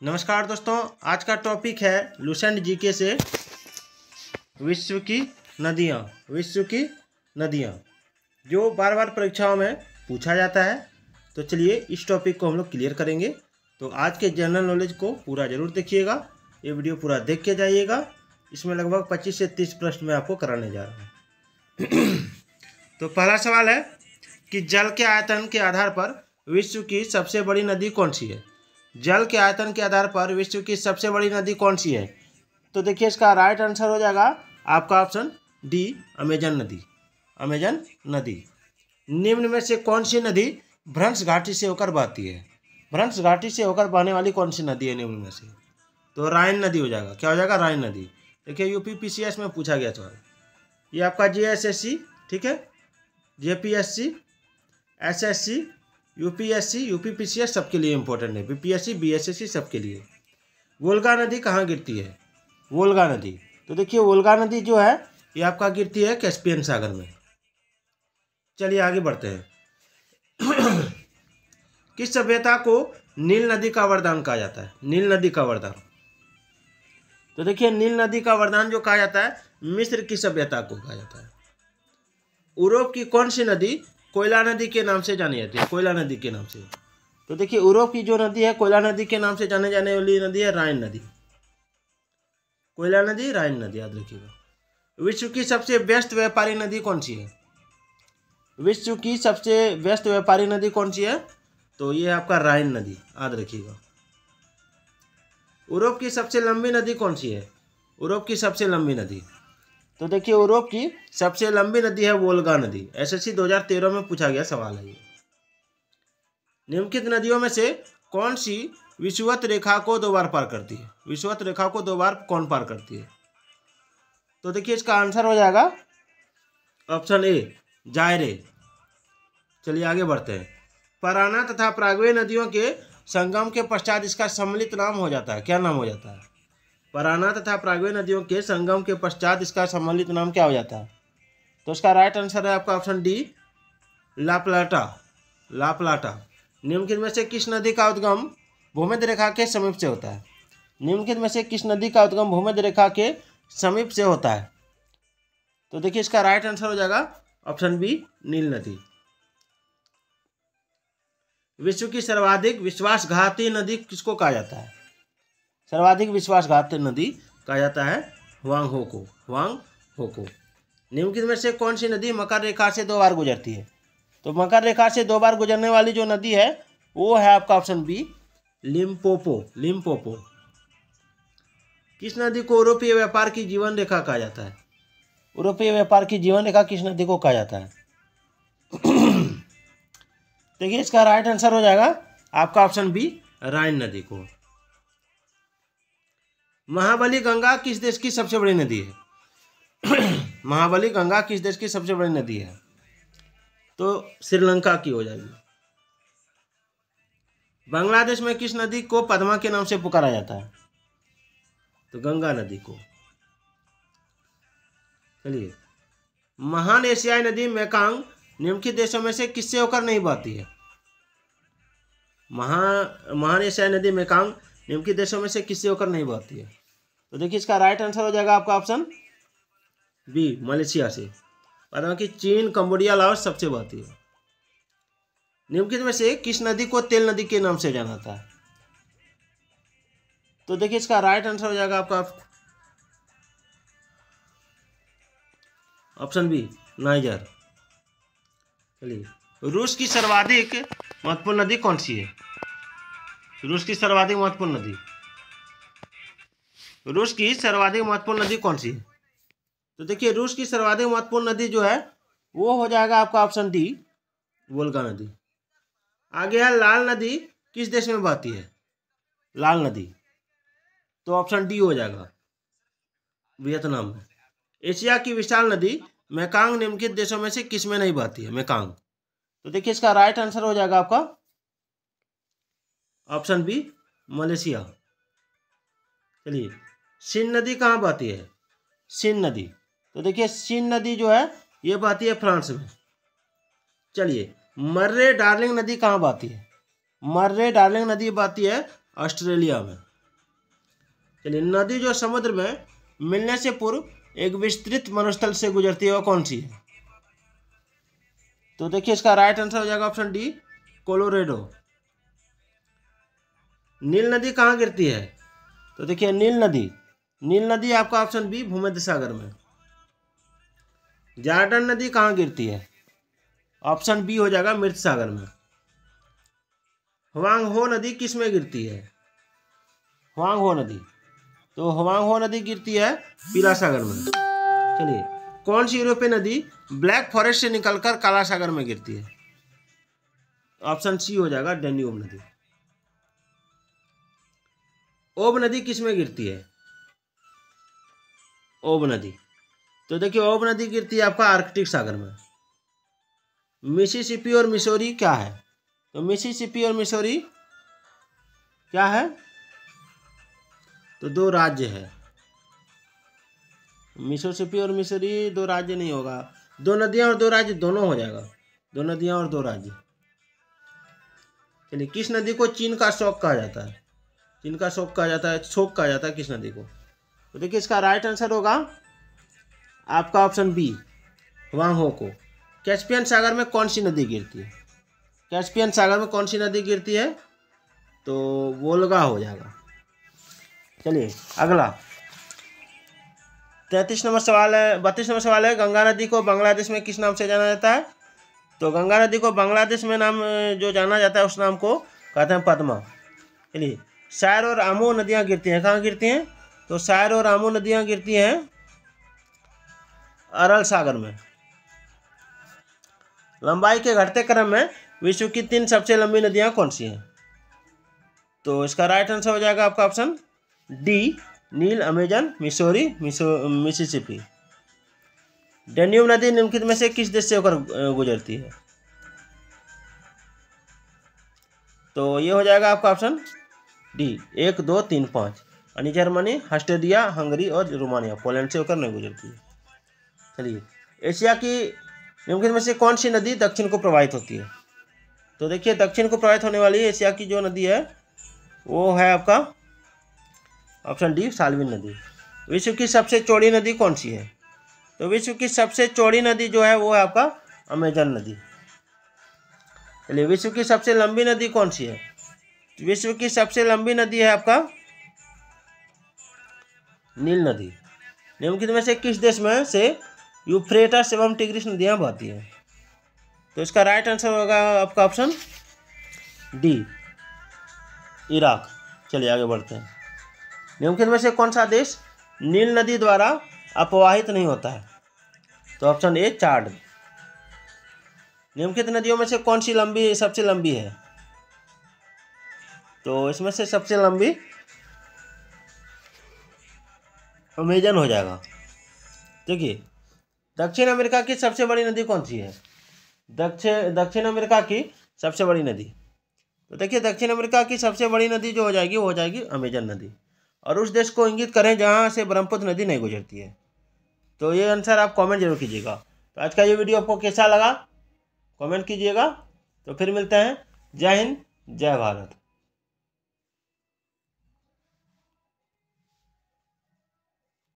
नमस्कार दोस्तों, आज का टॉपिक है लुसेंट जीके से विश्व की नदियाँ जो बार बार परीक्षाओं में पूछा जाता है। तो चलिए इस टॉपिक को हम लोग क्लियर करेंगे। तो आज के जनरल नॉलेज को पूरा जरूर देखिएगा, ये वीडियो पूरा देख के जाइएगा। इसमें लगभग 25 से 30 प्रश्न मैं आपको कराने जा रहा हूँ। तो पहला सवाल है कि जल के आयतन के आधार पर विश्व की सबसे बड़ी नदी कौन सी है। जल के आयतन के आधार पर विश्व की सबसे बड़ी नदी कौन सी है। तो देखिए इसका राइट आंसर हो जाएगा आपका ऑप्शन डी, अमेजन नदी। निम्न में से कौन सी नदी भ्रंश घाटी से होकर बहती है। भ्रंश घाटी से होकर बहने वाली कौन सी नदी है निम्न में से। तो राइन नदी हो जाएगा। क्या हो जाएगा? राइन नदी। देखिए यूपी पीसीएस में पूछा गया सवाल। ये आपका जेएसएससी, ठीक है, JPSC, SSC, UPSC, UP PCS सबके लिए इंपॉर्टेंट है। बीपीएससी, बीएसएससी सबके लिए। वोल्गा नदी कहाँ गिरती है? वोल्गा नदी। तो देखिए वोल्गा नदी जो है ये आपका गिरती है कैस्पियन सागर में। चलिए आगे बढ़ते हैं। किस सभ्यता को नील नदी का वरदान कहा जाता है? नील नदी का वरदान। तो देखिए नील नदी का वरदान जो कहा जाता है मिस्र की सभ्यता को कहा जाता है। यूरोप की कौन सी नदी कोयला नदी के नाम से जानी जाती है? कोयला नदी के नाम से। तो देखिए यूरोप की जो नदी है कोयला नदी के नाम से जाने जाने वाली नदी है राइन नदी। कोयला नदी, राइन नदी, याद रखिएगा। विश्व की सबसे व्यस्त व्यापारी नदी कौन सी है? विश्व की सबसे व्यस्त व्यापारी नदी कौन सी है? तो ये आपका राइन नदी, याद रखिएगा। यूरोप की सबसे लंबी नदी कौन सी है? यूरोप की सबसे लंबी नदी। तो देखिए यूरोप की सबसे लंबी नदी है वोल्गा नदी। एसएससी 2013 में पूछा गया सवाल है ये। निम्नलिखित नदियों में से कौन सी विषुवत रेखा को 2 बार पार करती है? विषुवत रेखा को 2 बार कौन पार करती है? तो देखिए इसका आंसर हो जाएगा ऑप्शन ए, जायरे। चलिए आगे बढ़ते हैं। पराना तथा प्राग्वे नदियों के संगम के पश्चात इसका सम्मिलित नाम हो जाता है। क्या नाम हो जाता है? पराना तथा प्राग्वे नदियों के संगम के पश्चात इसका सम्मिलित नाम क्या हो जाता है? तो इसका राइट आंसर है आपका ऑप्शन डी, ला प्लाटा। निम्नलिखित में से किस नदी का उद्गम भूमध्य रेखा के समीप से होता है? निम्नलिखित में से किस नदी का उद्गम भूमध्य रेखा के समीप से होता है? तो देखिए इसका राइट आंसर हो जाएगा ऑप्शन बी, नील नदी। विश्व की सर्वाधिक विश्वासघाती नदी किसको कहा जाता है? सर्वाधिक विश्वासघाती नदी कहा जाता है हुआंग हो को। निम्नलिखित में से कौन सी नदी मकर रेखा से 2 बार गुजरती है? तो मकर रेखा से 2 बार गुजरने वाली जो नदी है वो है आपका ऑप्शन बी, लिम्पोपो। किस नदी को यूरोपीय व्यापार की जीवन रेखा कहा जाता है? यूरोपीय व्यापार की जीवन रेखा किस नदी को कहा जाता है? देखिए इसका राइट आंसर हो जाएगा आपका ऑप्शन बी, राइन नदी को। महाबली गंगा किस देश की सबसे बड़ी नदी है? महाबली गंगा किस देश की सबसे बड़ी नदी है? तो श्रीलंका की हो जाएगी। बांग्लादेश में किस नदी को पद्मा के नाम से पुकारा जाता है? तो गंगा नदी को। चलिए, महान एशियाई नदी मेकांग निम्नलिखित देशों में से किससे होकर नहीं बहती है? महान एशियाई नदी मेकांग निम्नलिखित देशों में से किससे होकर नहीं बहती है? तो देखिए इसका राइट आंसर हो जाएगा आपका ऑप्शन बी, मलेशिया से। और कि चीन, कंबोडिया, लाओस सबसे बहती है। निम्नलिखित में से किस नदी को तेल नदी के नाम से जाना जाता है? तो देखिए इसका राइट आंसर हो जाएगा आपका ऑप्शन बी, नाइजर। चलिए, रूस की सर्वाधिक महत्वपूर्ण नदी कौन सी है? रूस की सर्वाधिक महत्वपूर्ण नदी कौन सी है? तो देखिए रूस की सर्वाधिक महत्वपूर्ण नदी जो है वो हो जाएगा आपका ऑप्शन डी, वोल्गा नदी। आगे है लाल नदी किस देश में बहती है? लाल नदी। तो ऑप्शन डी हो जाएगा, वियतनाम में। एशिया की विशाल नदी मेकांग निम्नलिखित देशों में से किस में नहीं बहती है? मेकांग। तो देखिए इसका राइट आंसर हो जाएगा आपका ऑप्शन बी, मलेशिया। चलिए, सिंध नदी कहाँ बहती है? सिंध नदी। तो देखिए सिंध नदी जो है ये बहती है फ्रांस में। चलिए, मर्रे डार्लिंग नदी कहाँ बहती है? मर्रे डार्लिंग नदी बहती है ऑस्ट्रेलिया में। चलिए, नदी जो समुद्र में मिलने से पूर्व एक विस्तृत मरुस्थल से गुजरती है, वो कौन सी है? तो देखिए, इसका राइट आंसर हो जाएगा ऑप्शन डी, कोलोरेडो। नील नदी कहाँ गिरती है? तो देखिए, नील नदी आपका ऑप्शन बी, भूमध्य सागर में। जॉर्डन नदी कहाँ गिरती है? ऑप्शन बी हो जाएगा, मृत सागर में। हुआंग हो नदी किस में गिरती है? हुआंग हो नदी, तो हुआंग हो नदी गिरती है पीला सागर में। चलिए, कौन सी यूरोपीय नदी ब्लैक फॉरेस्ट से निकलकर काला सागर में गिरती है? ऑप्शन सी हो जाएगा, डेन्यूब नदी। ओब नदी किस में गिरती है? ओब नदी, तो देखिए, ओब नदी गिरती है आपका आर्कटिक सागर में। मिसिसिपी और मिसौरी क्या है? तो मिसिसिपी और मिसौरी क्या है? तो दो राज्य है। मिसिसिपी और मिसौरी दो राज्य नहीं होगा, दो नदियां और दो राज्य दोनों हो जाएगा, दो नदियां और दो राज्य। चलिए, किस नदी को चीन का शोक कहा जाता है? चीन का शोक कहा जाता है, शोक कहा जाता है किस नदी को? तो देखिए, इसका राइट आंसर होगा आपका ऑप्शन बी, हुआंग हो को। कैस्पियन सागर में कौन सी नदी गिरती है? कैस्पियन सागर में कौन सी नदी गिरती है? तो वोल्गा हो जाएगा। चलिए, अगला 32 नंबर सवाल है, 32 नंबर सवाल है, गंगा नदी को बांग्लादेश में किस नाम से जाना जाता है? तो गंगा नदी को बांग्लादेश में नाम जो जाना जाता है, उस नाम को कहते हैं पद्मा। चलिए, सायर और आमू नदियाँ गिरती हैं, कहाँ गिरती हैं? तो सायर और आमू नदियाँ गिरती हैं अरल सागर में। लंबाई के घटते क्रम में विश्व की 3 सबसे लंबी नदियाँ कौन सी हैं? तो इसका राइट आंसर हो जाएगा आपका ऑप्शन डी, नील, अमेजन, मिसौरी, मिसिसिपी। डेन्यूब नदी निम्नलिखित में से किस देश से होकर गुजरती है? तो ये हो जाएगा आपका ऑप्शन डी, 1, 2, 3, 5, यानी जर्मनी, ऑस्ट्रेलिया, हंगरी और रोमानिया, पोलैंड से होकर नहीं गुजरती है। चलिए, एशिया की निम्नलिखित में से कौन सी नदी दक्षिण को प्रवाहित होती है? तो देखिए, दक्षिण को प्रवाहित होने वाली एशिया की जो नदी है वो है आपका ऑप्शन डी, साल्विन नदी। विश्व की सबसे चौड़ी नदी कौन सी है? तो विश्व की सबसे चौड़ी नदी जो है वो है आपका अमेजन नदी। चलिए, विश्व की सबसे लंबी नदी कौन सी है? विश्व की सबसे लंबी नदी है आपका नील नदी। निम्नलिखित में से किस देश में से यूफ्रेटस एवं टिग्रिस नदियाँ बहती हैं? तो इसका राइट आंसर होगा आपका ऑप्शन डी, इराक। चलिए, आगे बढ़ते हैं। निम्नलिखित में से कौन सा देश नील नदी द्वारा अपवाहित नहीं होता है? तो ऑप्शन ए, चाड। निम्नलिखित नदियों में से कौन सी सबसे लंबी है? तो इसमें से सबसे लंबी अमेजन हो जाएगा। देखिए, दक्षिण अमेरिका की सबसे बड़ी नदी कौन सी है? दक्षिण अमेरिका की सबसे बड़ी नदी, तो देखिए, दक्षिण अमेरिका की सबसे बड़ी नदी जो हो जाएगी वो हो जाएगी अमेजन नदी। और उस देश को इंगित करें जहाँ से ब्रह्मपुत्र नदी नहीं गुजरती है। तो ये आंसर आप कमेंट जरूर कीजिएगा। तो आज का ये वीडियो आपको कैसा लगा कमेंट कीजिएगा। तो फिर मिलते हैं। जय हिंद, जय भारत।